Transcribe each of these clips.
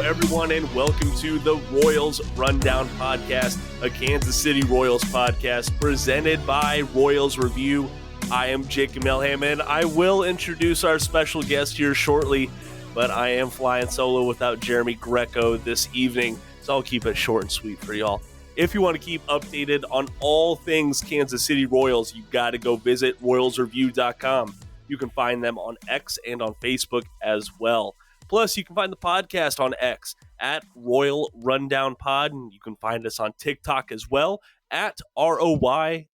everyone, and welcome to the Royals Rundown Podcast, a Kansas City Royals podcast presented by Royals Review. I am Jacob Milham, and I will introduce our special guest here shortly, but I am flying solo without Jeremy Greco this evening, so I'll keep it short and sweet for y'all. If you want to keep updated on all things Kansas City Royals, you got to go visit royalsreview.com. You can find them on X and on Facebook as well. Plus, you can find the podcast on X at Royal Rundown Pod, and you can find us on TikTok as well at RoyalRundownPod.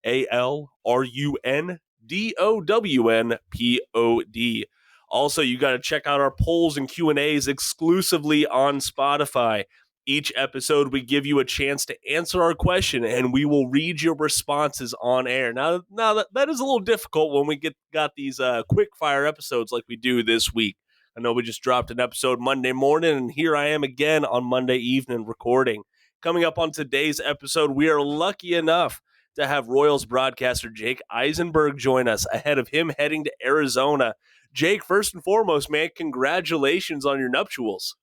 Also, you got to check out our polls and Q&As exclusively on Spotify. Each episode, we give you a chance to answer our question, and we will read your responses on air. Now that is a little difficult when we got these quick fire episodes like we do this week. I know we just dropped an episode Monday morning, and here I am again on Monday evening recording. Coming up on today's episode, we are lucky enough to have Royals broadcaster Jake Eisenberg join us ahead of him heading to Arizona. Jake, first and foremost, man, congratulations on your nuptials.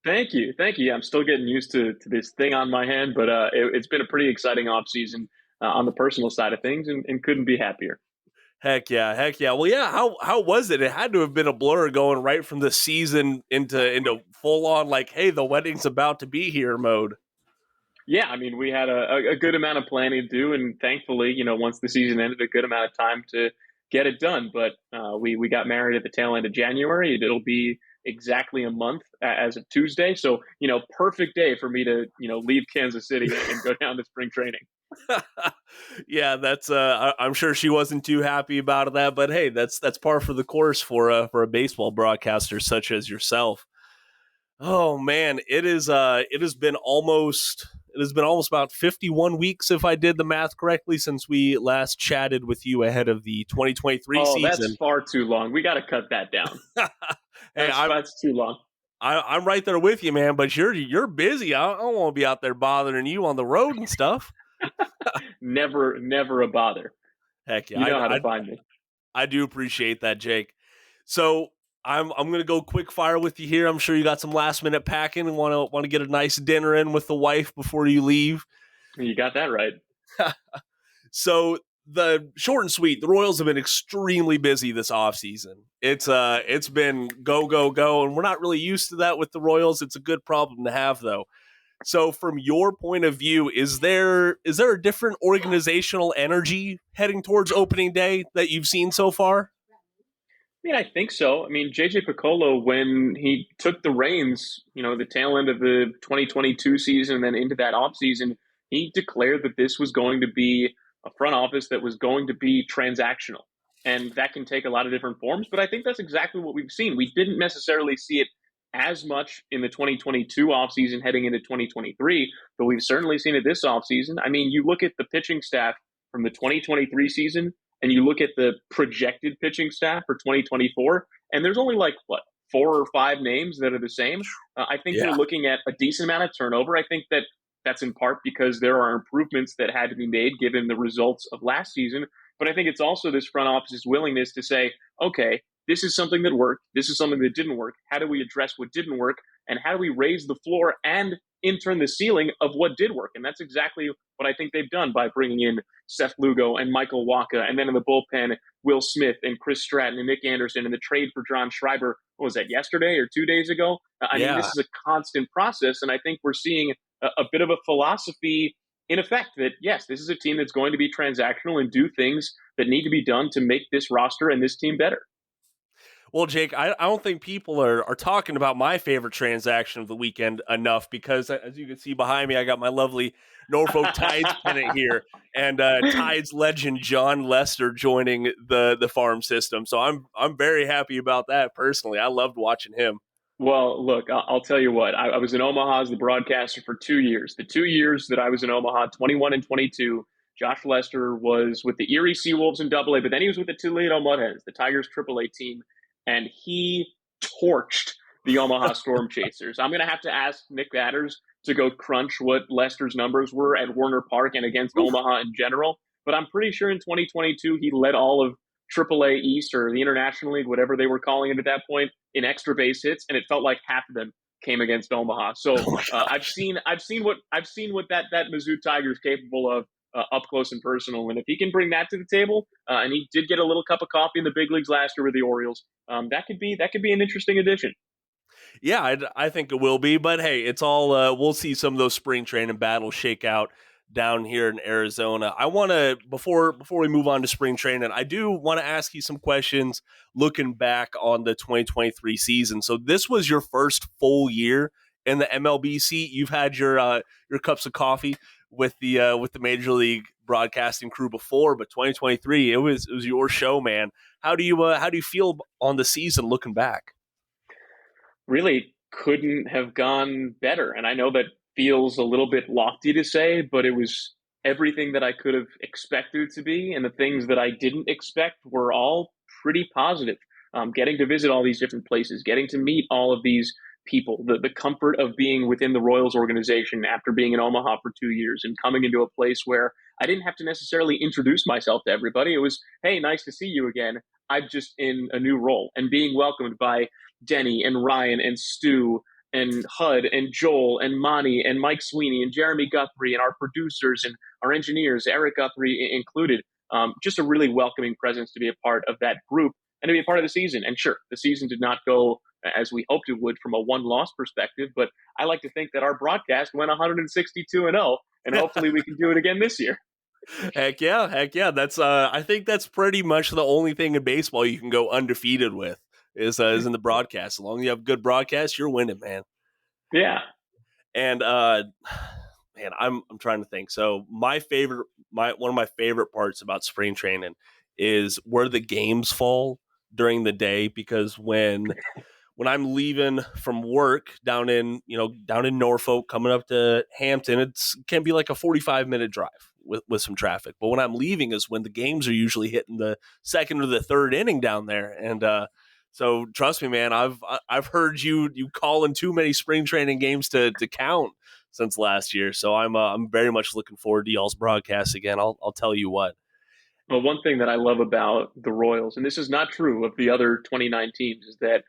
Thank you. I'm still getting used to this thing on my hand, but it's been a pretty exciting offseason on the personal side of things, and couldn't be happier. Heck yeah. Well, yeah, how was it? It had to have been a blur going right from the season into full-on, like, hey, the wedding's about to be here mode. Yeah, I mean, we had a good amount of planning to do, and thankfully, once the season ended, a good amount of time to get it done. But we got married at the tail end of January. It'll be exactly a month as of Tuesday. So, perfect day for me to, leave Kansas City and go down to spring training. Yeah, that's I'm sure she wasn't too happy about that, but hey, that's par for the course for a baseball broadcaster such as yourself. Oh man, it has been almost about 51 weeks, if I did the math correctly, since we last chatted with you ahead of the 2023 season. That's far too long. We got to cut that down. That's too long. I'm right there with you, man, but you're busy. I don't want to be out there bothering you on the road and stuff. Never a bother. Heck yeah. You know how to find me. I do appreciate that, Jake. So I'm going to go quick fire with you here. I'm sure you got some last minute packing and want to get a nice dinner in with the wife before you leave. You got that right. So the short and sweet, the Royals have been extremely busy this offseason. It's been go, and we're not really used to that with the Royals. It's a good problem to have, though. So from your point of view, is there a different organizational energy heading towards opening day that you've seen so far? I think so. I mean, JJ Picollo, when he took the reins, the tail end of the 2022 season and then into that offseason, he declared that this was going to be a front office that was going to be transactional. And that can take a lot of different forms, but I think that's exactly what we've seen. We didn't necessarily see it as much in the 2022 offseason heading into 2023, but we've certainly seen it this offseason. I mean, you look at the pitching staff from the 2023 season, and you look at the projected pitching staff for 2024, and there's only 4 or 5 names that are the same. I think We're looking at a decent amount of turnover. I think that's in part because there are improvements that had to be made given the results of last season. But I think it's also this front office's willingness to say, okay, this is something that worked. This is something that didn't work. How do we address what didn't work? And how do we raise the floor and in turn the ceiling of what did work? And that's exactly what I think they've done by bringing in Seth Lugo and Michael Wacha, and then in the bullpen, Will Smith and Chris Stratton and Nick Anderson, and the trade for John Schreiber, what was that, yesterday or 2 days ago? I mean, this is a constant process, and I think we're seeing a bit of a philosophy in effect that, yes, this is a team that's going to be transactional and do things that need to be done to make this roster and this team better. Well, Jake, I don't think people are talking about my favorite transaction of the weekend enough because, as you can see behind me, I got my lovely Norfolk Tides pennant here, and Tides legend John Lester joining the farm system. So I'm very happy about that personally. I loved watching him. Well, look, I'll tell you what. I was in Omaha as the broadcaster for 2 years. The 2 years that I was in Omaha, 21 and 22, Josh Lester was with the Erie Seawolves in AA, but then he was with the Toledo Mudhens, the Tigers AAA team, and he torched the Omaha Storm Chasers. I'm going to have to ask Nick Batters to go crunch what Lester's numbers were at Warner Park and against Omaha in general, but I'm pretty sure in 2022 he led all of AAA East or the International League, whatever they were calling it at that point, in extra base hits, and it felt like half of them came against Omaha. So Oh my I've gosh. seen what that Mizzou Tiger is capable of up close and personal. And if he can bring that to the table, and he did get a little cup of coffee in the big leagues last year with the Orioles, that could be an interesting addition. Yeah, I think it will be. But hey, it's all we'll see some of those spring training battles shake out down here in Arizona. I want to before we move on to spring training, I do want to ask you some questions looking back on the 2023 season. So this was your first full year in the MLBC. You've had your cups of coffee with the Major League Broadcasting crew before, but 2023 it was your show, man. How do you feel on the season looking back? Really couldn't have gone better. And I know that feels a little bit lofty to say, but it was everything that I could have expected it to be. And the things that I didn't expect were all pretty positive. Getting to visit all these different places, getting to meet all of these people, the comfort of being within the Royals organization after being in Omaha for 2 years and coming into a place where I didn't have to necessarily introduce myself to everybody. It was, hey, nice to see you again. I'm just in a new role and being welcomed by Denny and Ryan and Stu and Hud and Joel and Monty and Mike Sweeney and Jeremy Guthrie and our producers and our engineers, Eric Guthrie included. Just a really welcoming presence to be a part of that group and to be a part of the season. And sure, the season did not go as we hoped it would from a one-loss perspective, but I like to think that our broadcast went 162-0, and hopefully we can do it again this year. Heck yeah. That's I think that's pretty much the only thing in baseball you can go undefeated with is in the broadcast. As long as you have good broadcast, you're winning, man. Yeah. And man, I'm trying to think. So my one of my favorite parts about spring training is where the games fall during the day, because when I'm leaving from work down in Norfolk, coming up to Hampton, it can be like a 45-minute drive with some traffic. But when I'm leaving is when the games are usually hitting the second or the third inning down there. And so trust me, man, I've heard you calling too many spring training games to count since last year. So I'm very much looking forward to y'all's broadcast again. I'll tell you what. Well, one thing that I love about the Royals, and this is not true of the other 29 teams, is that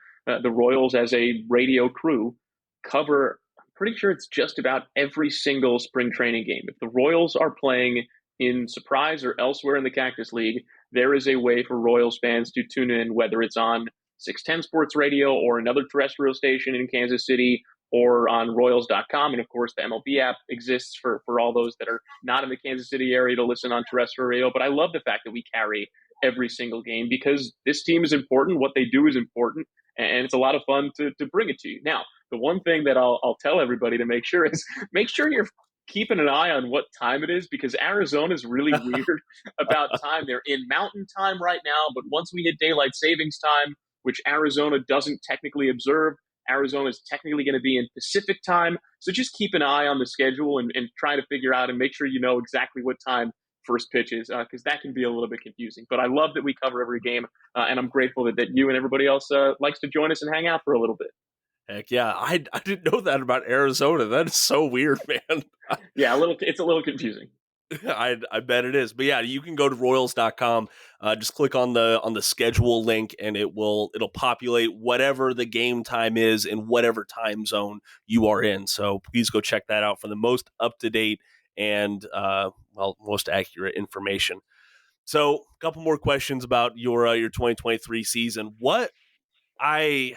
the Royals, as a radio crew, cover, I'm pretty sure it's just about every single spring training game. If the Royals are playing in Surprise or elsewhere in the Cactus League, there is a way for Royals fans to tune in, whether it's on 610 Sports Radio or another terrestrial station in Kansas City or on Royals.com. And of course, the MLB app exists for all those that are not in the Kansas City area to listen on terrestrial radio. But I love the fact that we carry every single game because this team is important. What they do is important. And it's a lot of fun to bring it to you. Now, the one thing that I'll tell everybody to make sure is make sure you're keeping an eye on what time it is, because Arizona is really weird about time. They're in mountain time right now, but once we hit daylight savings time, which Arizona doesn't technically observe, Arizona is technically going to be in Pacific time. So just keep an eye on the schedule and try to figure out and make sure you know exactly what time first pitch is, because that can be a little bit confusing. But I love that we cover every game, and I'm grateful that you and everybody else likes to join us and hang out for a little bit. Heck yeah, I didn't know that about Arizona. That is so weird, man. Yeah, it's a little confusing. I bet it is. But yeah, you can go to royals.com, just click on the schedule link, and it'll populate whatever the game time is in whatever time zone you are in. So please go check that out for the most up-to-date and most accurate information. So a couple more questions about your 2023 season. I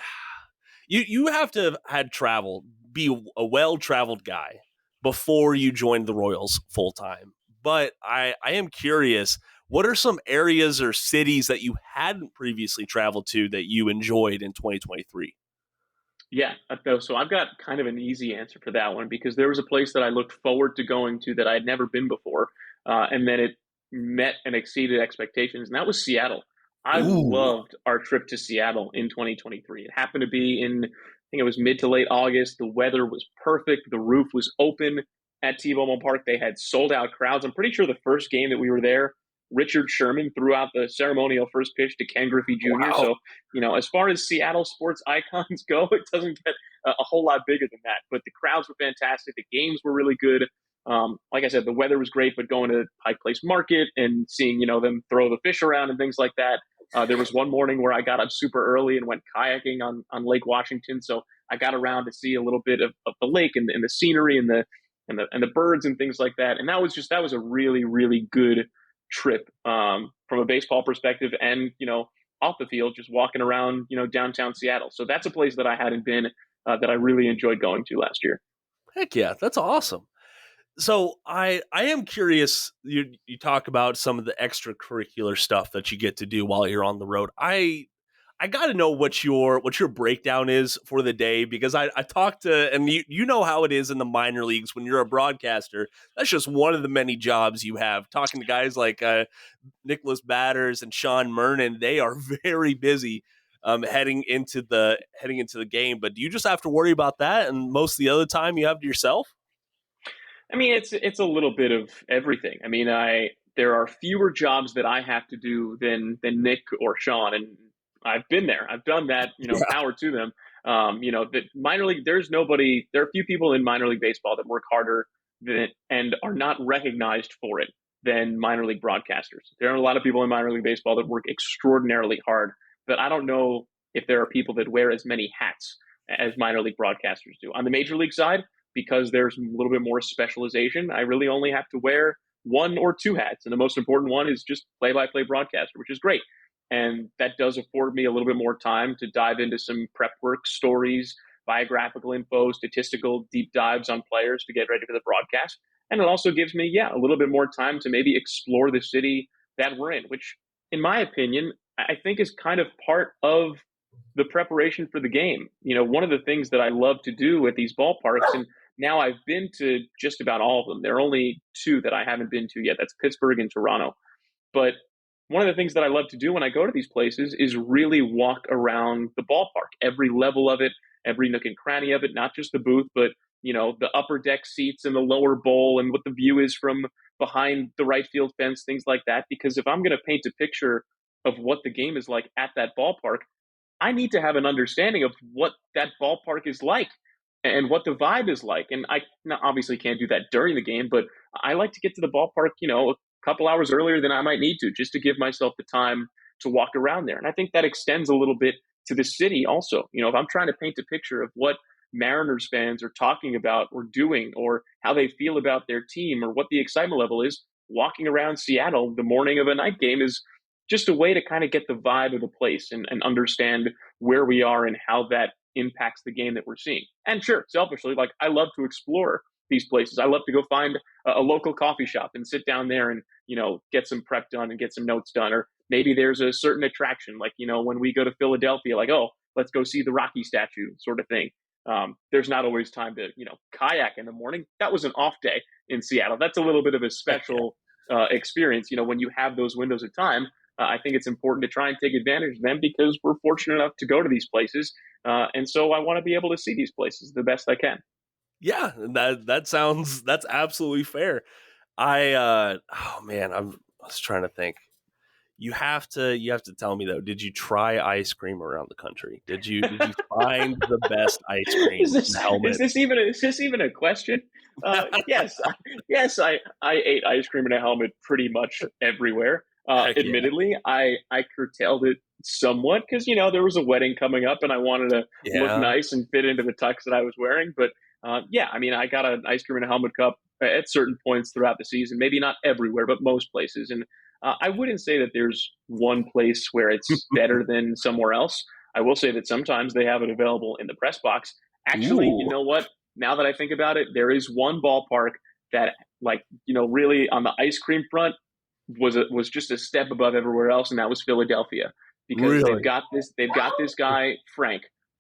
you have to have had travel, be a well-traveled guy before you joined the Royals full time. But I am curious, what are some areas or cities that you hadn't previously traveled to that you enjoyed in 2023? Yeah, so I've got kind of an easy answer for that one because there was a place that I looked forward to going to that I had never been before, and then it met and exceeded expectations, and that was Seattle. I Ooh, loved our trip to Seattle in 2023. It happened to be in, I think it was mid to late August. The weather was perfect. The roof was open at T-Mobile Park. They had sold out crowds. I'm pretty sure the first game that we were there, Richard Sherman threw out the ceremonial first pitch to Ken Griffey Jr. wow. So as far as Seattle sports icons go, it doesn't get a whole lot bigger than that. But the crowds were fantastic. The games were really good. Like I said, the weather was great, but going to Pike Place Market and seeing, them throw the fish around and things like that, There was one morning where I got up super early and went kayaking on Lake Washington. So I got around to see a little bit of the lake and the scenery and the birds and things like that. And that was a really, really good trip from a baseball perspective and, off the field, just walking around, downtown Seattle. So that's a place that I hadn't been that I really enjoyed going to last year. Heck yeah, that's awesome. So I am curious. You talk about some of the extracurricular stuff that you get to do while you're on the road. I got to know what your breakdown is for the day, because I talked to, and you know how it is in the minor leagues when you're a broadcaster. That's just one of the many jobs you have. Talking to guys like Nicholas Batters and Sean Murnan, they are very busy heading into the game. But do you just have to worry about that, and most of the other time you have to yourself? I mean, it's a little bit of everything. I mean, there are fewer jobs that I have to do than Nick or Sean, and I've been there. I've done that. Yeah. Power to them. The minor league. There's nobody. There are a few people in minor league baseball that work harder and are not recognized for it than minor league broadcasters. There are a lot of people in minor league baseball that work extraordinarily hard, but I don't know if there are people that wear as many hats as minor league broadcasters do. On the major league side, because there's a little bit more specialization, I really only have to wear one or two hats. And the most important one is just play by play broadcaster, which is great. And that does afford me a little bit more time to dive into some prep work, stories, biographical info, statistical deep dives on players to get ready for the broadcast. And it also gives me, a little bit more time to maybe explore the city that we're in, which, in my opinion, I think is kind of part of the preparation for the game. One of the things that I love to do at these ballparks, and now I've been to just about all of them. There are only two that I haven't been to yet. That's Pittsburgh and Toronto. But one of the things that I love to do when I go to these places is really walk around the ballpark, every level of it, every nook and cranny of it, not just the booth, but the upper deck seats and the lower bowl and what the view is from behind the right field fence, things like that. Because if I'm going to paint a picture of what the game is like at that ballpark, I need to have an understanding of what that ballpark is like and what the vibe is like. And I obviously can't do that during the game, but I like to get to the ballpark, a couple hours earlier than I might need to, just to give myself the time to walk around there. And I think that extends a little bit to the city also. If I'm trying to paint a picture of what Mariners fans are talking about or doing, or how they feel about their team, or what the excitement level is, walking around Seattle the morning of a night game is just a way to kind of get the vibe of the place and understand where we are and how that impacts the game that we're seeing. And sure, selfishly, like, I love to explore these places. I love to go find a local coffee shop and sit down there and, get some prep done and get some notes done. Or maybe there's a certain attraction, like, when we go to Philadelphia, like, oh, let's go see the Rocky statue sort of thing. There's not always time to, kayak in the morning. That was an off day in Seattle. That's a little bit of a special experience, when you have those windows of time. I think it's important to try and take advantage of them because we're fortunate enough to go to these places. And so I want to be able to see these places the best I can. Yeah, that's absolutely fair. Oh man, I was trying to think. You have to tell me though. Did you try ice cream around the country? Did you find the best ice cream is in this the helmet? is this even a question? Yes, yes, I ate ice cream in a helmet pretty much everywhere. Heck yeah, Admittedly, I curtailed it somewhat because there was a wedding coming up and I wanted to look yeah. nice and fit into the tux that I was wearing. But yeah, I mean, I got an ice cream in a helmet cup at certain points throughout the season. Maybe not everywhere, but most places. And I wouldn't say that there's one place where it's better than somewhere else. I will say that sometimes they have it available in the press box. Actually, you Ooh, know what? Now that I think about it, there is one ballpark that, like, really on the ice cream front was just a step above everywhere else, and that was Philadelphia because they've really? got this guy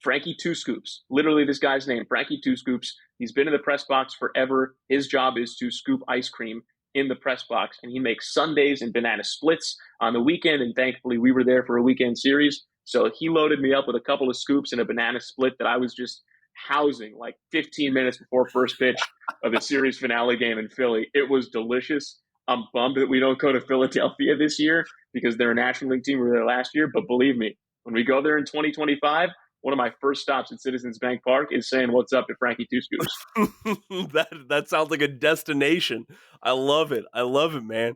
Frankie Two Scoops. Literally, this guy's name, Frankie Two Scoops. He's been in the press box forever. His job is to scoop ice cream in the press box, and he makes sundaes and banana splits on the weekend. And thankfully, we were there for a weekend series, so he loaded me up with a couple of scoops and a banana split that I was just housing like 15 minutes before first pitch of the series finale game in Philly. It was delicious. I'm bummed that we don't go to Philadelphia this year because they're a National League team. We were there last year, but believe me, when we go there in 2025, one of my first stops at Citizens Bank Park is saying what's up to Frankie Two Scoops. That sounds like a destination. I love it. I love it, man.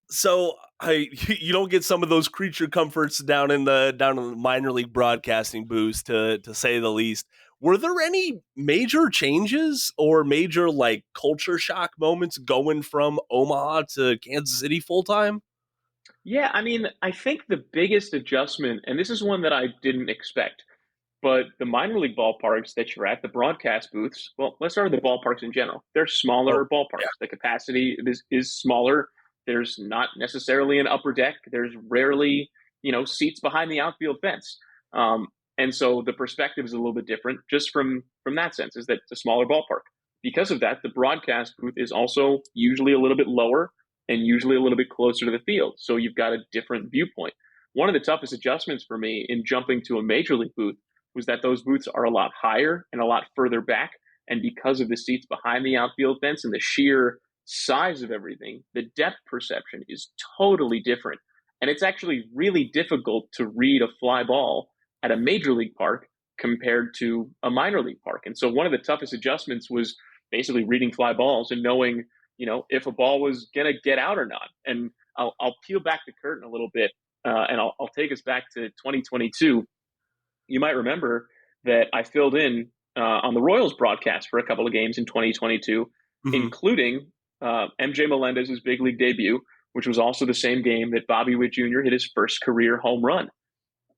So you don't get some of those creature comforts down in the minor league broadcasting booths, to say the least. Were there any major changes or major like culture shock moments going from Omaha to Kansas City full time? Yeah, I mean, I think the biggest adjustment, and this is one that I didn't expect, but the minor league ballparks that you're at, the broadcast booths, well, let's start with the ballparks in general. They're Oh, smaller yeah. ballparks. The capacity is smaller. There's not necessarily an upper deck. There's rarely, seats behind the outfield fence. And so the perspective is a little bit different just from that sense, is that it's a smaller ballpark. Because of that, the broadcast booth is also usually a little bit lower and usually a little bit closer to the field. So you've got a different viewpoint. One of the toughest adjustments for me in jumping to a major league booth was that those booths are a lot higher and a lot further back. And because of the seats behind the outfield fence and the sheer size of everything, the depth perception is totally different. And it's actually really difficult to read a fly ball at a major league park compared to a minor league park. And so one of the toughest adjustments was basically reading fly balls and knowing, if a ball was going to get out or not. And I'll peel back the curtain a little bit, and I'll take us back to 2022. You might remember that I filled in on the Royals broadcast for a couple of games in 2022, Hmm. including MJ Melendez's big league debut, which was also the same game that Bobby Witt Jr. hit his first career home run.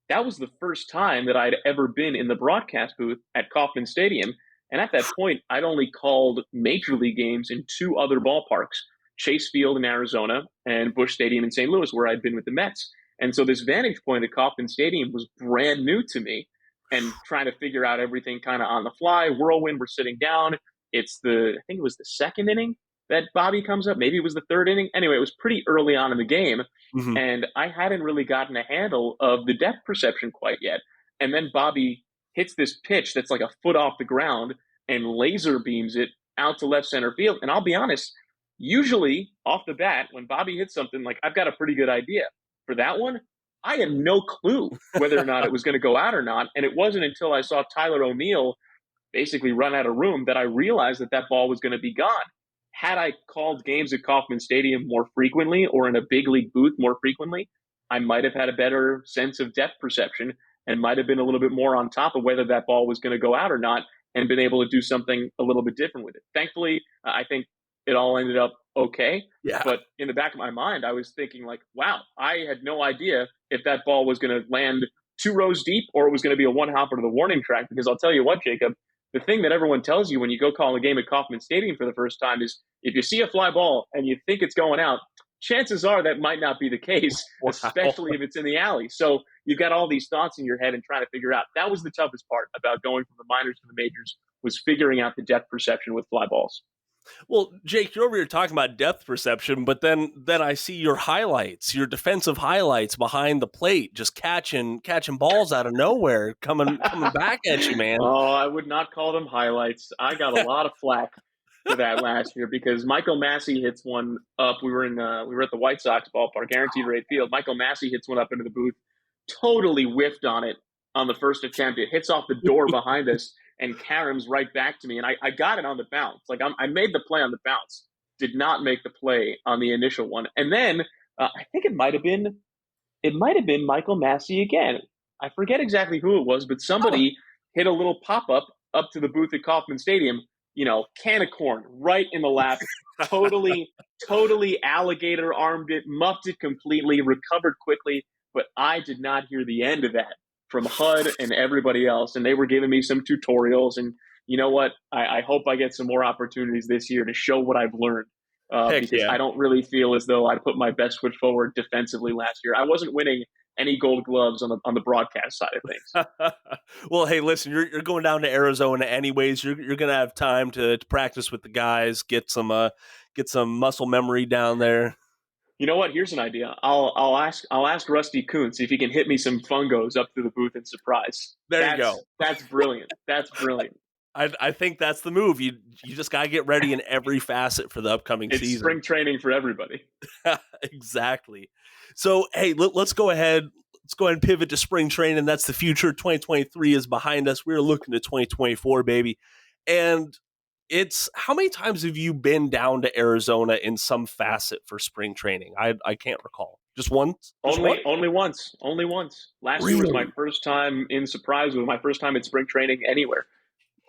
That was the first time that I'd ever been in the broadcast booth at Kauffman Stadium. And at that point, I'd only called major league games in two other ballparks, Chase Field in Arizona and Busch Stadium in St. Louis, where I'd been with the Mets. And so this vantage point at Kauffman Stadium was brand new to me, and trying to figure out everything kind of on the fly. Whirlwind, we're sitting down. I think it was the second inning that Bobby comes up. Maybe it was the third inning. Anyway, it was pretty early on in the game. Hmm. And I hadn't really gotten a handle of the depth perception quite yet. And then Bobby hits this pitch that's like a foot off the ground and laser beams it out to left center field. And I'll be honest, usually off the bat, when Bobby hits something, like I've got a pretty good idea. For that one, I had no clue whether or not it was going to go out or not. And it wasn't until I saw Tyler O'Neill basically run out of room that I realized that that ball was going to be gone. Had I called games at Kauffman Stadium more frequently or in a big league booth more frequently, I might have had a better sense of depth perception and might have been a little bit more on top of whether that ball was going to go out or not, and been able to do something a little bit different with it. Thankfully, I think it all ended up okay. Yeah. But in the back of my mind, I was thinking like, wow, I had no idea if that ball was going to land two rows deep or it was going to be a one hopper to the warning track. Because I'll tell you what, Jacob, the thing that everyone tells you when you go call a game at Kauffman Stadium for the first time is if you see a fly ball and you think it's going out, chances are that might not be the case, Wow. especially if it's in the alley. So you've got all these thoughts in your head and trying to figure out. That was the toughest part about going from the minors to the majors, was figuring out the depth perception with fly balls. Well, Jake, you're over here talking about depth perception, but then I see your highlights, your defensive highlights behind the plate, just catching balls out of nowhere, coming back at you, man. Oh, I would not call them highlights. I got a lot of flack for that last year because Michael Massey hits one up. We were at the White Sox ballpark, guaranteed rate field. Michael Massey hits one up into the booth, totally whiffed on it on the first attempt. It hits off the door behind us and caroms right back to me. And I got it on the bounce. Like I made the play on the bounce, did not make the play on the initial one. And then I think it might have been Michael Massey again. I forget exactly who it was, but Huh. somebody hit a little pop up to the booth at Kauffman Stadium. Can of corn right in the lap, totally, totally alligator armed it, muffed it completely, recovered quickly. But I did not hear the end of that from HUD and everybody else, and they were giving me some tutorials. And you know what? I hope I get some more opportunities this year to show what I've learned, Heck because yeah. I don't really feel as though I put my best foot forward defensively last year. I wasn't winning any Gold Gloves on the broadcast side of things. Well, hey, listen, you're going down to Arizona anyways. You're gonna have time to practice with the guys, get some muscle memory down there. You know what? Here's an idea. I'll ask Rusty Kuntz if he can hit me some fungos up to the booth and surprise. There you That's go. that's brilliant. That's brilliant. I think that's the move. You just gotta get ready in every facet for the upcoming It's season. spring training for everybody. Exactly. So hey, let's go ahead. Let's go ahead and pivot to spring training. That's the future. 2023 is behind us. We're looking to 2024, baby. And it's how many times have you been down to Arizona in some facet for spring training? I can't recall. Just once? Just one? Only once. Only once. Last year was my Really? first time in Surprise. It was my first time in spring training anywhere.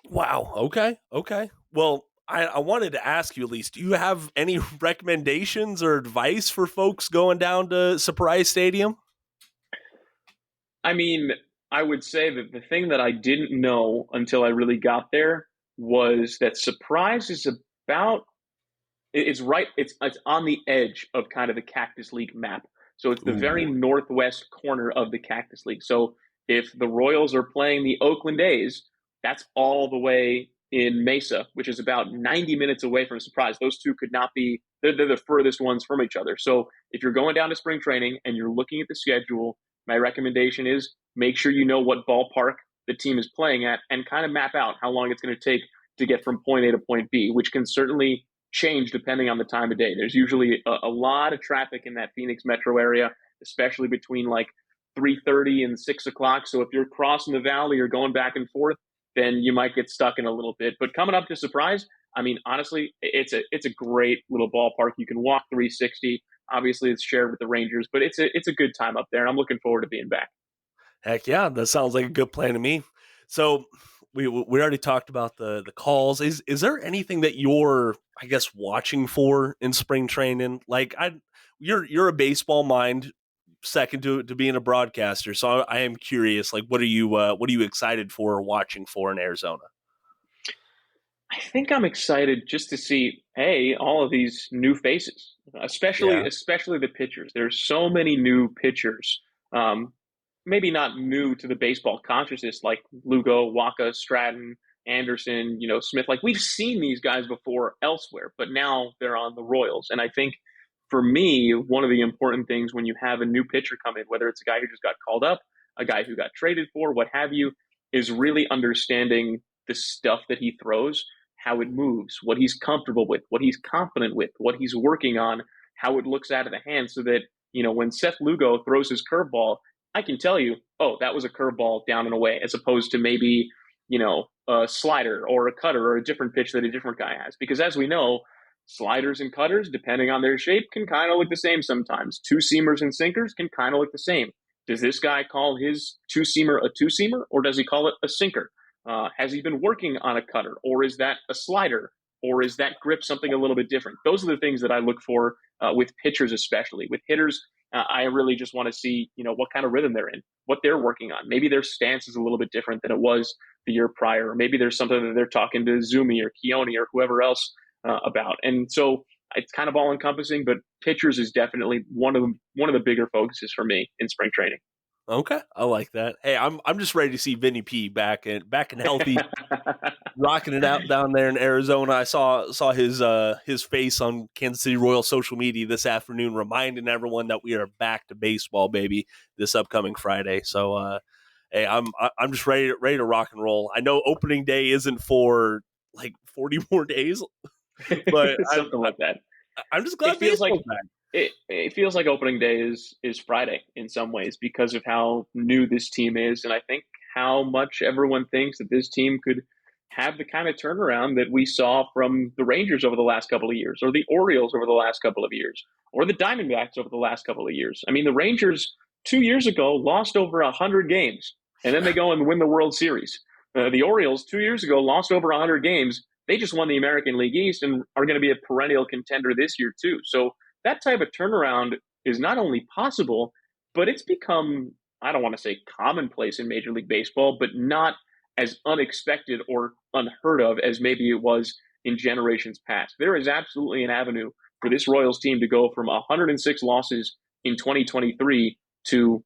Wow. Okay. Okay. Well, I wanted to ask you at least, do you have any recommendations or advice for folks going down to Surprise Stadium? I mean, I would say that the thing that I didn't know until I really got there was that Surprise is about it's right it's on the edge of kind of the Cactus League map. So it's the very Ooh. northwest corner of the Cactus League. So if the Royals are playing the Oakland A's, that's all the way in Mesa, which is about 90 minutes away from Surprise. Those two could not be they're the furthest ones from each other. So if you're going down to spring training and you're looking at the schedule, my recommendation is make sure you know what ballpark the team is playing at and kind of map out how long it's going to take to get from point A to point B, which can certainly change depending on the time of day. There's usually a lot of traffic in that Phoenix metro area, especially between like 3:30 and 6 o'clock. So if you're crossing the valley or going back and forth, then you might get stuck in a little bit. But coming up to Surprise, I mean, honestly, it's a great little ballpark. You can walk 360. Obviously, it's shared with the Rangers, but it's a good time up there, and I'm looking forward to being back. Heck yeah, that sounds like a good plan to me. So we already talked about the calls. Is there anything that you're, I guess, watching for in spring training? Like you're a baseball mind, second to being a broadcaster. So I am curious. Like, what are you excited for or watching for in Arizona? I think I'm excited just to see, hey, all of these new faces, Yeah. especially the pitchers. There's so many new pitchers. Um, Maybe not new to the baseball consciousness like Lugo, Waka, Stratton, Anderson, Smith. Like we've seen these guys before elsewhere, but now they're on the Royals. And I think for me, one of the important things when you have a new pitcher come in, whether it's a guy who just got called up, a guy who got traded for, what have you, is really understanding the stuff that he throws, how it moves, what he's comfortable with, what he's confident with, what he's working on, how it looks out of the hand, so that when Seth Lugo throws his curveball, I can tell you, oh, that was a curveball down and away, as opposed to maybe, a slider or a cutter or a different pitch that a different guy has. Because as we know, sliders and cutters, depending on their shape, can kind of look the same sometimes. Two seamers and sinkers can kind of look the same. Does this guy call his two seamer a two seamer, or does he call it a sinker? Has he been working on a cutter, or is that a slider, or is that grip something a little bit different? Those are the things that I look for with pitchers, especially with hitters. I really just want to see, what kind of rhythm they're in, what they're working on. Maybe their stance is a little bit different than it was the year prior, or maybe there's something that they're talking to Zumi or Keone or whoever else about. And so it's kind of all encompassing, but pitchers is definitely one of the bigger focuses for me in spring training. Okay, I like that. Hey, I'm just ready to see Vinny P back and healthy, rocking it out down there in Arizona. I saw his face on Kansas City Royal social media this afternoon, reminding everyone that we are back to baseball, baby, this upcoming Friday. So, hey, I'm just ready to rock and roll. I know opening day isn't for like 40 more days, but Something like that. I'm just It glad feels like baseball's back. it feels like opening day is Friday in some ways because of how new this team is, and I think how much everyone thinks that this team could have the kind of turnaround that we saw from the Rangers over the last couple of years, or the Orioles over the last couple of years, or the Diamondbacks over the last couple of years. I mean, the Rangers 2 years ago lost over 100 games, and then they go and win the World Series. The Orioles 2 years ago lost over 100 games. They just won the American League East and are going to be a perennial contender this year too. So that type of turnaround is not only possible, but it's become, I don't want to say commonplace in Major League Baseball, but not as unexpected or unheard of as maybe it was in generations past. There is absolutely an avenue for this Royals team to go from 106 losses in 2023 to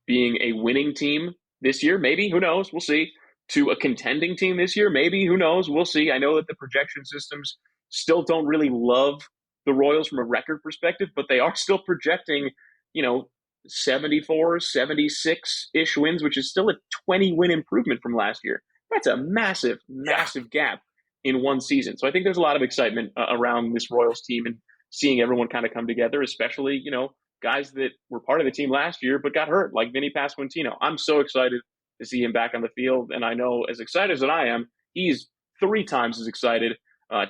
being a winning team this year. Maybe, who knows? We'll see. To a contending team this year. Maybe, who knows? We'll see. I know that the projection systems still don't really love the Royals from a record perspective, but they are still projecting, 74, 76-ish wins, which is still a 20-win improvement from last year. That's a massive, Yeah. massive gap in one season. So I think there's a lot of excitement around this Royals team and seeing everyone kind of come together, especially, guys that were part of the team last year but got hurt, like Vinny Pasquantino. I'm so excited to see him back on the field, and I know as excited as I am, he's three times as excited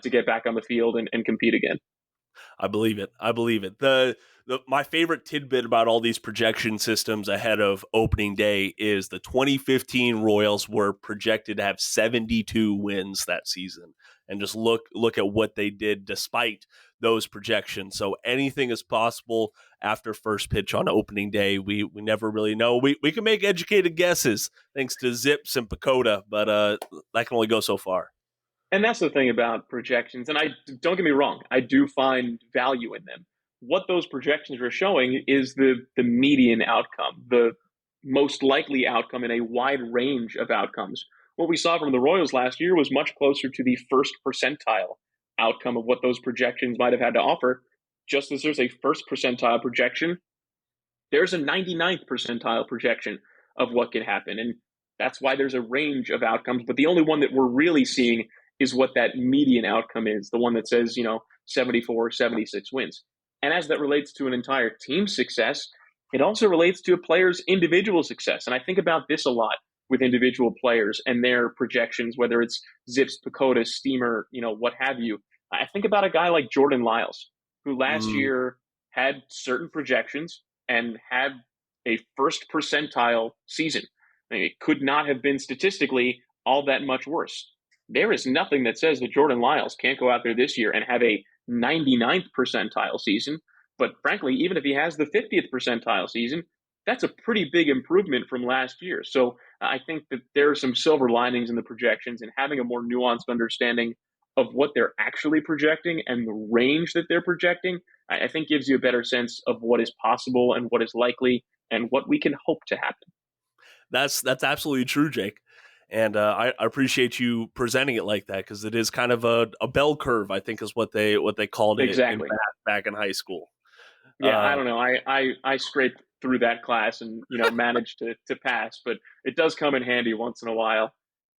to get back on the field and compete again. I believe it. I believe it. My favorite tidbit about all these projection systems ahead of opening day is the 2015 Royals were projected to have 72 wins that season, and just look at what they did despite those projections. So anything is possible after first pitch on opening day. We never really know. We can make educated guesses thanks to Zips and Pacoda, but that can only go so far. And that's the thing about projections. And I don't get me wrong, I do find value in them. What those projections are showing is the median outcome, the most likely outcome in a wide range of outcomes. What we saw from the Royals last year was much closer to the first percentile outcome of what those projections might have had to offer. Just as there's a first percentile projection, there's a 99th percentile projection of what can happen. And that's why there's a range of outcomes. But the only one that we're really seeing is what that median outcome is, the one that says, 74, 76 wins. And as that relates to an entire team's success, it also relates to a player's individual success. And I think about this a lot with individual players and their projections, whether it's Zips, Pacoda, Steamer, what have you. I think about a guy like Jordan Lyles, who last year had certain projections and had a first percentile season. I mean, it could not have been statistically all that much worse. There is nothing that says that Jordan Lyles can't go out there this year and have a 99th percentile season. But frankly, even if he has the 50th percentile season, that's a pretty big improvement from last year. So I think that there are some silver linings in the projections, and having a more nuanced understanding of what they're actually projecting and the range that they're projecting, I think gives you a better sense of what is possible and what is likely and what we can hope to happen. That's absolutely true, Jake. And I appreciate you presenting it like that, because it is kind of a bell curve, I think, is what they called it Exactly. back in high school. Yeah, I don't know. I scraped through that class and managed to pass, but it does come in handy once in a while.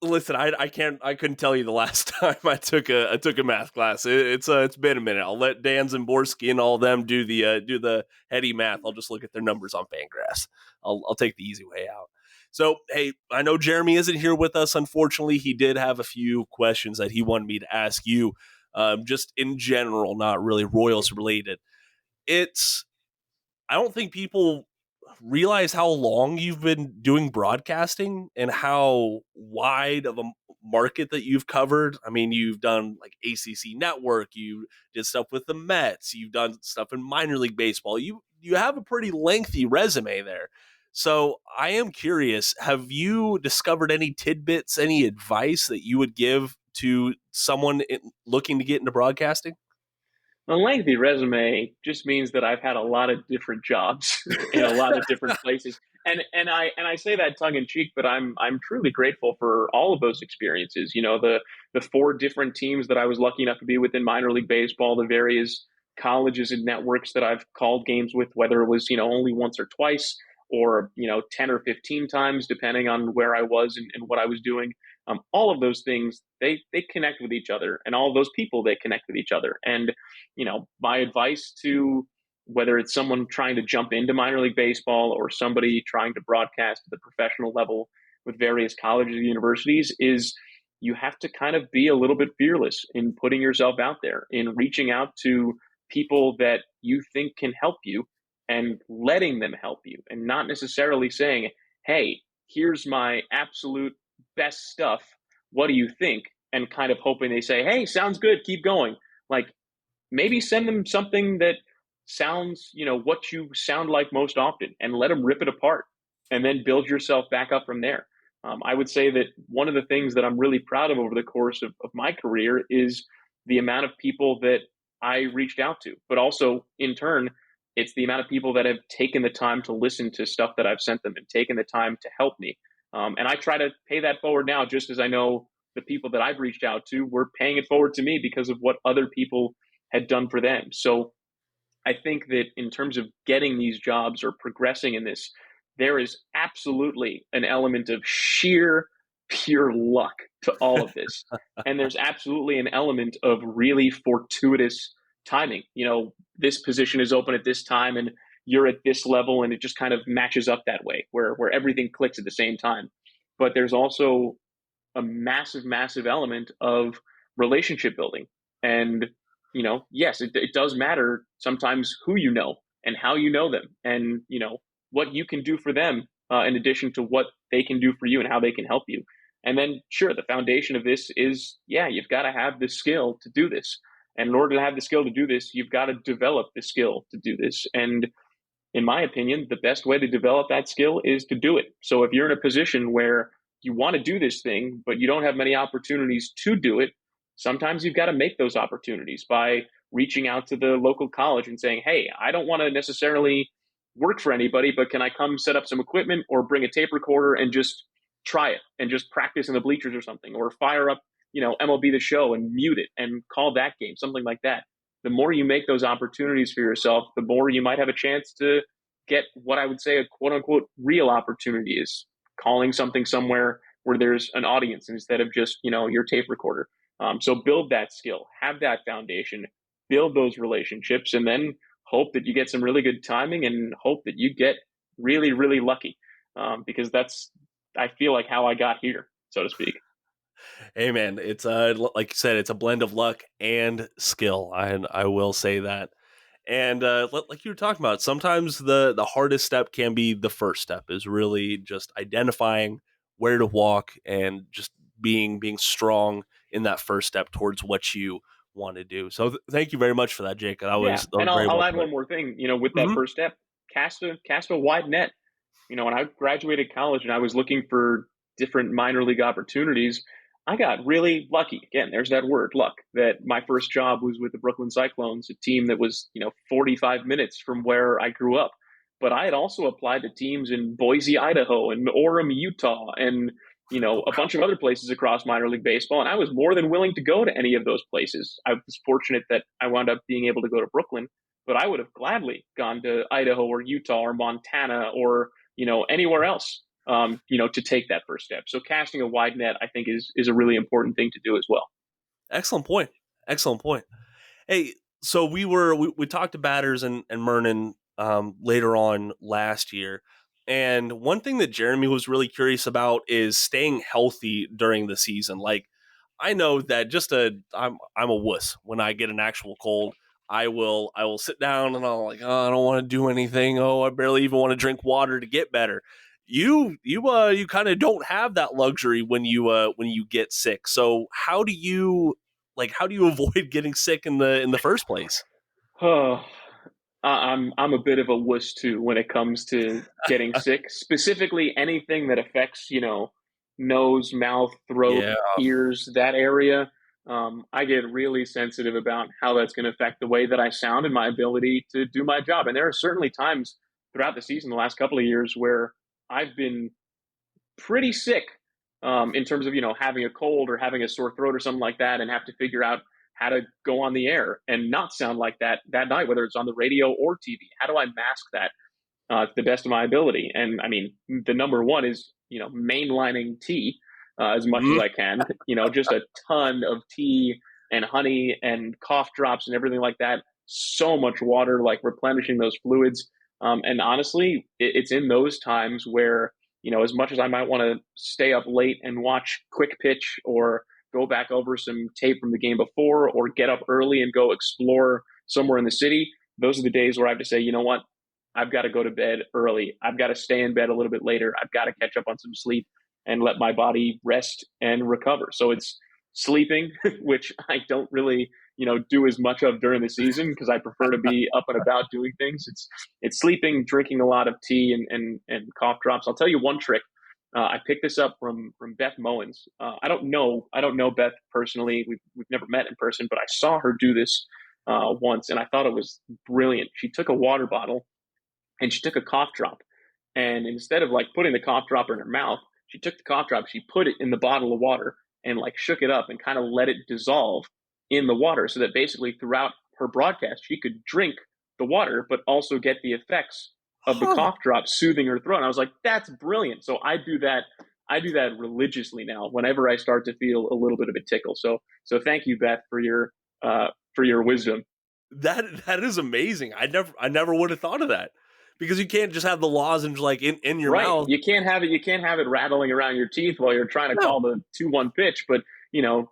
Listen, I couldn't tell you the last time I took a math class. It's been a minute. I'll let Dan Zimborski and all them do the heady math. I'll just look at their numbers on Fangraphs. I'll take the easy way out. So, hey, I know Jeremy isn't here with us. Unfortunately, he did have a few questions that he wanted me to ask you, just in general, not really Royals related. I don't think people realize how long you've been doing broadcasting and how wide of a market that you've covered. I mean, you've done like ACC Network, you did stuff with the Mets, you've done stuff in minor league baseball. You have a pretty lengthy resume there. So I am curious, have you discovered any tidbits, any advice that you would give to someone looking to get into broadcasting? A lengthy resume just means that I've had a lot of different jobs in a lot of different places. And I say that tongue in cheek, but I'm truly grateful for all of those experiences. The four different teams that I was lucky enough to be with in minor league baseball, the various colleges and networks that I've called games with, whether it was, only once or twice or, 10 or 15 times, depending on where I was and what I was doing. All of those things, they connect with each other, and all of those people, they connect with each other. And, my advice to whether it's someone trying to jump into minor league baseball or somebody trying to broadcast at the professional level with various colleges and universities is you have to kind of be a little bit fearless in putting yourself out there, in reaching out to people that you think can help you and letting them help you, and not necessarily saying, hey, here's my absolute best stuff. What do you think? And kind of hoping they say, hey, sounds good, keep going. Like, maybe send them something that sounds, what you sound like most often, and let them rip it apart and then build yourself back up from there. I would say that one of the things that I'm really proud of over the course of my career is the amount of people that I reached out to, but also in turn, it's the amount of people that have taken the time to listen to stuff that I've sent them and taken the time to help me. And I try to pay that forward now, just as I know the people that I've reached out to were paying it forward to me because of what other people had done for them. So I think that in terms of getting these jobs or progressing in this, there is absolutely an element of sheer, pure luck to all of this. And there's absolutely an element of really fortuitous timing. This position is open at this time and you're at this level, and it just kind of matches up that way where everything clicks at the same time. But there's also a massive, massive element of relationship building. And, yes, it does matter sometimes who you know and how you know them and, what you can do for them in addition to what they can do for you and how they can help you. And then, sure, the foundation of this is, yeah, you've got to have the skill to do this. And in order to have the skill to do this, you've got to develop the skill to do this. And in my opinion, the best way to develop that skill is to do it. So if you're in a position where you want to do this thing, but you don't have many opportunities to do it, sometimes you've got to make those opportunities by reaching out to the local college and saying, hey, I don't want to necessarily work for anybody, but can I come set up some equipment or bring a tape recorder and just try it and just practice in the bleachers or something, or fire up, MLB The Show and mute it and call that game, something like that. The more you make those opportunities for yourself, the more you might have a chance to get what I would say a quote unquote real opportunity is calling something somewhere where there's an audience instead of just, your tape recorder. So build that skill, have that foundation, build those relationships, and then hope that you get some really good timing and hope that you get really, really lucky. Because that's, I feel like, how I got here, so to speak. Hey man, it's like you said, it's a blend of luck and skill. I will say that. And like you were talking about, sometimes the hardest step can be the first step, is really just identifying where to walk and just being strong in that first step towards what you want to do. So thank you very much for that, Jake. Yeah, That and was I'll, very I'll well add put. one more thing. With that Hmm. first step, cast a wide net. When I graduated college and I was looking for different minor league opportunities, I got really lucky. Again, there's that word, luck, that my first job was with the Brooklyn Cyclones, a team that was, 45 minutes from where I grew up. But I had also applied to teams in Boise, Idaho, and Orem, Utah, and a bunch of other places across minor league baseball. And I was more than willing to go to any of those places. I was fortunate that I wound up being able to go to Brooklyn, but I would have gladly gone to Idaho or Utah or Montana or anywhere else, to take that first step. So casting a wide net, I think, is a really important thing to do as well. Excellent point. Excellent point. Hey, so we talked to batters and Mernon later on last year, and one thing that Jeremy was really curious about is staying healthy during the season. Like, I know that I'm a wuss when I get an actual cold. I will sit down and I'll like, oh, I don't want to do anything. Oh, I barely even want to drink water to get better. You kind of don't have that luxury when you get sick. So how do you avoid getting sick in the first place? Oh, I'm a bit of a wuss too when it comes to getting sick. Specifically, anything that affects nose, mouth, throat, Yeah. ears, that area. I get really sensitive about how that's going to affect the way that I sound and my ability to do my job. And there are certainly times throughout the season, the last couple of years, where I've been pretty sick, in terms of having a cold or having a sore throat or something like that, and have to figure out how to go on the air and not sound like that night, whether it's on the radio or TV. How do I mask that to the best of my ability? And I mean, the number one is mainlining tea as much as Mm. I can. Just a ton of tea and honey and cough drops and everything like that. So much water, like replenishing those fluids. And honestly, it's in those times where as much as I might want to stay up late and watch quick pitch or go back over some tape from the game before or get up early and go explore somewhere in the city, those are the days where I have to say, you know what? I've got to go to bed early. I've got to stay in bed a little bit later. I've got to catch up on some sleep and let my body rest and recover. So it's sleeping, which I don't really, do as much of during the season because I prefer to be up and about doing things. It's sleeping, drinking a lot of tea and cough drops. I'll tell you one trick. I picked this up from Beth Mowens. I don't know Beth personally. We've never met in person, but I saw her do this once, and I thought it was brilliant. She took a water bottle and she took a cough drop, and instead of like putting the cough drop in her mouth, she took the cough drop, she put it in the bottle of water and like shook it up and kind of let it dissolve in the water, so that basically throughout her broadcast she could drink the water but also get the effects of the Huh. cough drop soothing her throat. And I was like, that's brilliant. So I do that religiously now whenever I start to feel a little bit of a tickle. So thank you, Beth, for your wisdom. That is amazing. I never would have thought of that. because you can't just have the lozenge like in your Right. mouth. You can't have it. You can't have it rattling around your teeth while you're trying to No. call the 2-1 pitch. But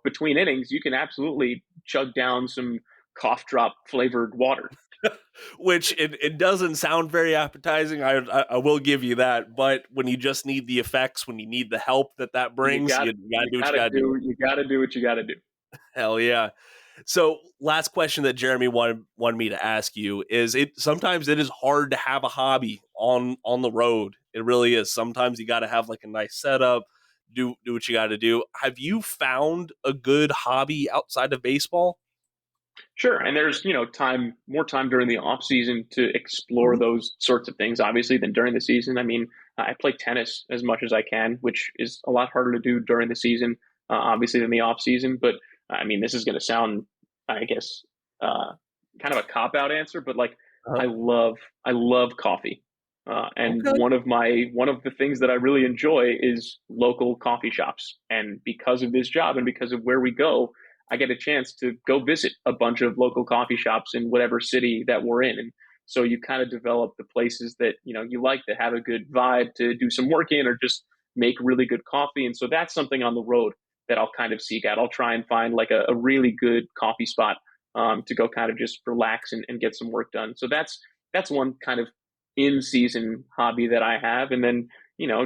between innings, you can absolutely chug down some cough drop flavored water. Which it doesn't sound very appetizing. I will give you that, but when you just need the effects, when you need the help that You brings, got you gotta you do what got you to gotta do. do you got to do what you got to do. Hell yeah! So, last question that Jeremy wanted me to ask you is: it sometimes it is hard to have a hobby on the road. It really is. Sometimes you got to have like a nice setup. Do what you got to do. Have you found a good hobby outside of baseball? Sure, and there's more time during the off season to explore Mhm. those sorts of things, obviously, than during the season. I mean, I play tennis as much as I can, which is a lot harder to do during the season, obviously, than the off season. But I mean, this is going to sound, I guess, uh, kind of a cop out answer, but like Uh-huh. I love coffee, and Okay. one of the things that I really enjoy is local coffee shops. And because of this job and because of where we go, I get a chance to go visit a bunch of local coffee shops in whatever city that we're in. And so you kind of develop the places that, you like to have a good vibe to do some work in or just make really good coffee. And so that's something on the road that I'll kind of seek out. I'll try and find like a really good coffee spot to go kind of just relax and get some work done. So that's one kind of in season hobby that I have. And then,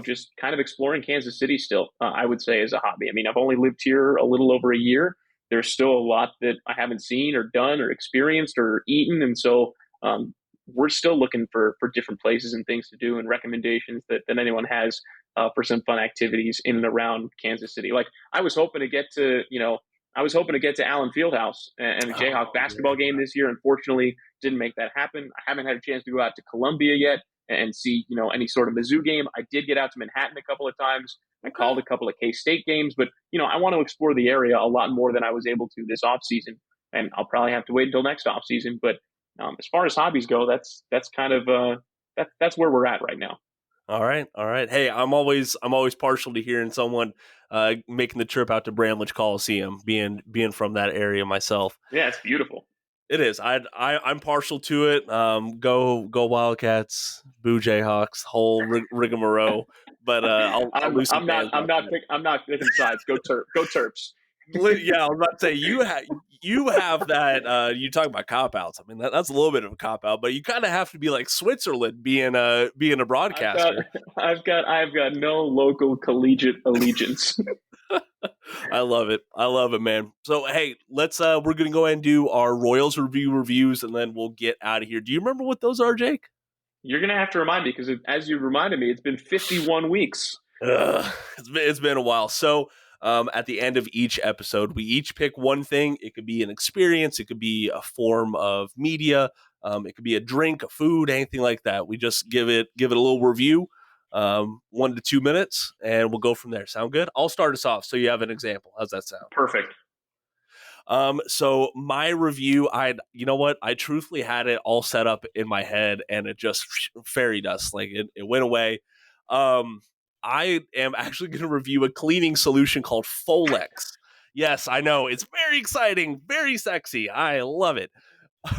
just kind of exploring Kansas City still, I would say is a hobby. I mean, I've only lived here a little over a year. There's still a lot that I haven't seen or done or experienced or eaten. And so we're still looking for different places and things to do and recommendations that anyone has for some fun activities in and around Kansas City. Like I was hoping to get to Allen Fieldhouse and a Jayhawk Oh yeah. basketball game this year. Unfortunately, didn't make that happen. I haven't had a chance to go out to Columbia yet and see, any sort of Mizzou game. I did get out to Manhattan a couple of times. I Okay. called a couple of K-State games, but I want to explore the area a lot more than I was able to this off season, and I'll probably have to wait until next off season. But as far as hobbies go, that's kind of that's where we're at right now. All right, all right. Hey, I'm always partial to hearing someone making the trip out to Bramlage Coliseum, being from that area myself. Yeah, it's beautiful. It is. I'm partial to it. Go Wildcats, Boo Jayhawks, whole rigmarole. But I'll I'm lose some I'm not fans I'm out not there. pick, I'm not picking sides. Go Terps. Yeah, I was about to say you have that. You talk about cop outs. I mean that's a little bit of a cop out, but you kind of have to be like Switzerland being a I've got broadcaster. I've got no local collegiate allegiance. I love it. I love it, man. So hey, we're gonna go ahead and do our Royals reviews, and then we'll get out of here. Do you remember what those are, Jake? You're gonna have to remind me because as you reminded me, it's been 51 weeks. It's been a while. So, at the end of each episode, we each pick one thing. It could be an experience, it could be a form of media, it could be a drink, a food, anything like that. We just give it a little review, 1 to 2 minutes, and we'll go from there. Sound good? I'll start us off so you have an example. How's that sound? Perfect. So my review, you know what? I truthfully had it all set up in my head and it just fairy dust. Like it went away. Um, I am actually going to review a cleaning solution called Folex. Yes, I know. It's very exciting, very sexy. I love it.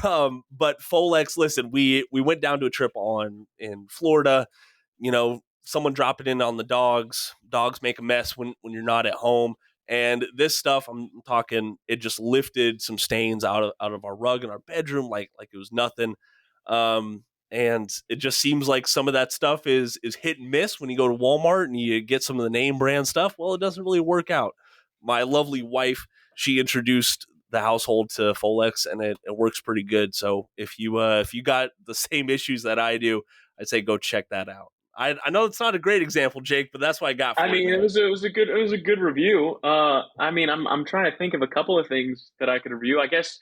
But Folex, listen, we went down to a trip in Florida. Someone drop it in on the dogs. Dogs make a mess when you're not at home. And this stuff, I'm talking, it just lifted some stains out of our rug in our bedroom, like it was nothing. And it just seems like some of that stuff is hit and miss when you go to Walmart and you get some of the name brand stuff. Well, it doesn't really work out. My lovely wife, she introduced the household to Folex, and it works pretty good. So if you got the same issues that I do, I'd say go check that out. I know it's not a great example, Jake, but that's what I got I for you, mean, man. it was a good review. I mean, I'm trying to think of a couple of things that I could review. I guess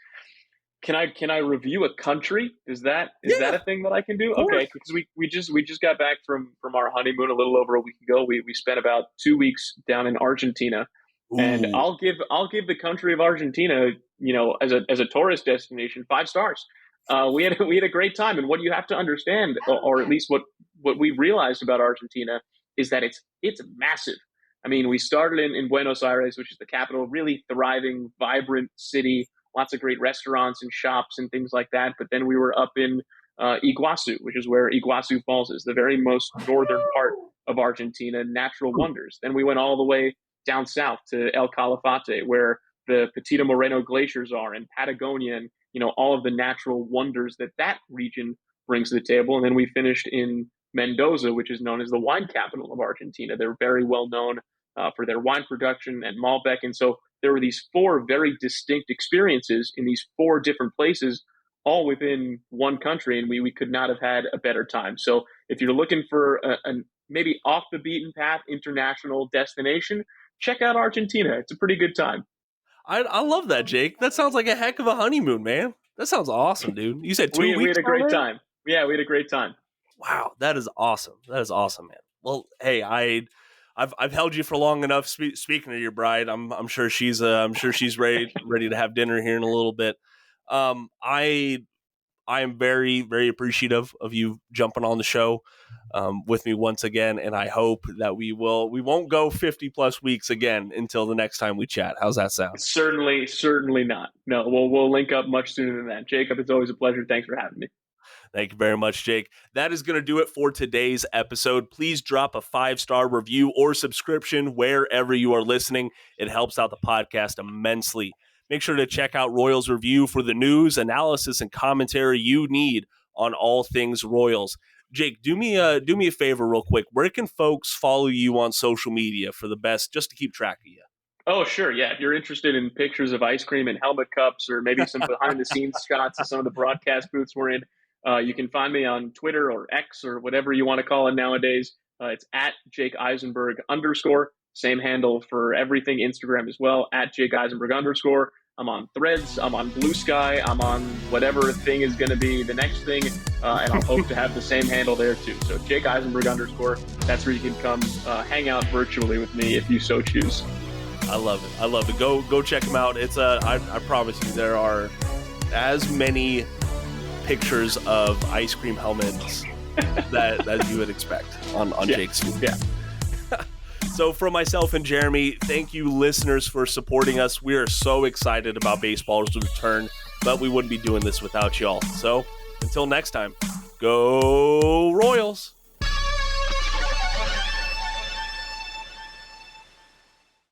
can I review a country? Is that Yeah, a thing that I can of do? course. Okay, because we just got back from our honeymoon a little over a week ago. We spent about 2 weeks down in Argentina, and Ooh, I'll give the country of Argentina, as a tourist destination, 5 stars. We had a great time, and what you have to understand, or at least what we realized about Argentina, is that it's massive. I mean, we started in Buenos Aires, which is the capital, really thriving, vibrant city, lots of great restaurants and shops and things like that. But then we were up in Iguazu, which is where Iguazu Falls is, the very most northern part of Argentina, natural wonders. Then we went all the way down south to El Calafate, where the Petita Moreno glaciers are, and Patagonia, and all of the natural wonders that region brings to the table. And then we finished in Mendoza, which is known as the wine capital of Argentina. They're very well known for their wine production and Malbec. And so there were these four very distinct experiences in these four different places, all within one country, and we could not have had a better time. So if you're looking for a maybe off the beaten path international destination, check out Argentina. It's a pretty good time. I love that, Jake. That sounds like a heck of a honeymoon, man. That sounds awesome, dude. You said 2 weeks. We had a great time. Yeah, we had a great time. Wow, that is awesome. That is awesome, man. Well, hey, I've held you for long enough. Speaking of your bride, I'm sure she's ready to have dinner here in a little bit. I am very, very appreciative of you jumping on the show with me once again, and I hope that we won't go 50 plus weeks again until the next time we chat. How's that sound? Certainly not. No, we'll link up much sooner than that. Jacob, it's always a pleasure. Thanks for having me. Thank you very much, Jake. That is going to do it for today's episode. Please drop a 5-star review or subscription wherever you are listening. It helps out the podcast immensely. Make sure to check out Royals Review for the news, analysis, and commentary you need on all things Royals. Jake, do me a favor real quick. Where can folks follow you on social media for the best, just to keep track of you? Oh, sure. Yeah. If you're interested in pictures of ice cream and helmet cups, or maybe some behind-the-scenes shots of some of the broadcast booths we're in, you can find me on Twitter or X or whatever you want to call it nowadays. It's at Jake Eisenberg _. Same handle for everything, Instagram as well, at Jake Eisenberg _. I'm on Threads. I'm on Blue Sky. I'm on whatever thing is going to be the next thing. And I'll hope to have the same handle there too. So Jake Eisenberg _. That's where you can come hang out virtually with me if you so choose. I love it. Go check them out. It's I promise you, there are as many pictures of ice cream helmets that you would expect on Jake's feed. Yeah. So for myself and Jeremy, thank you listeners for supporting us. We are so excited about baseball's return, but we wouldn't be doing this without y'all. So until next time, go Royals.